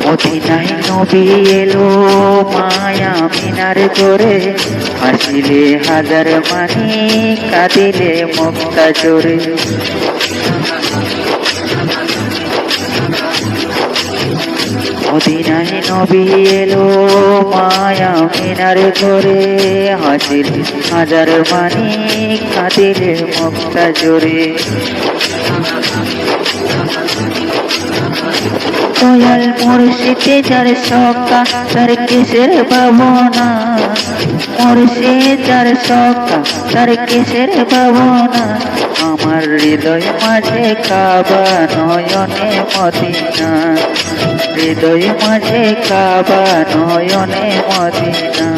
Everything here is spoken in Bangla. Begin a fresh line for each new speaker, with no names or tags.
মদিনায় নবী এলো মায়া মিনার করে, হাসিলে হাজার মানি কাঁদিলে মক্কা জোরে। মদিনায় নবী এলো মায়া মিনার করে, হাসিলে হাজার মানি কাঁদিলে মক্কা জোরে। দয়াল মুর্শিদে যার সকা তার কিসের ভাবনা, মুর্শিদ যার সকা তার কিসের ভাবনা। আমার হৃদয় মাঝে কাবা নয়নে মদিনা, হৃদয় মাঝে কাবা নয়নে মদিনা।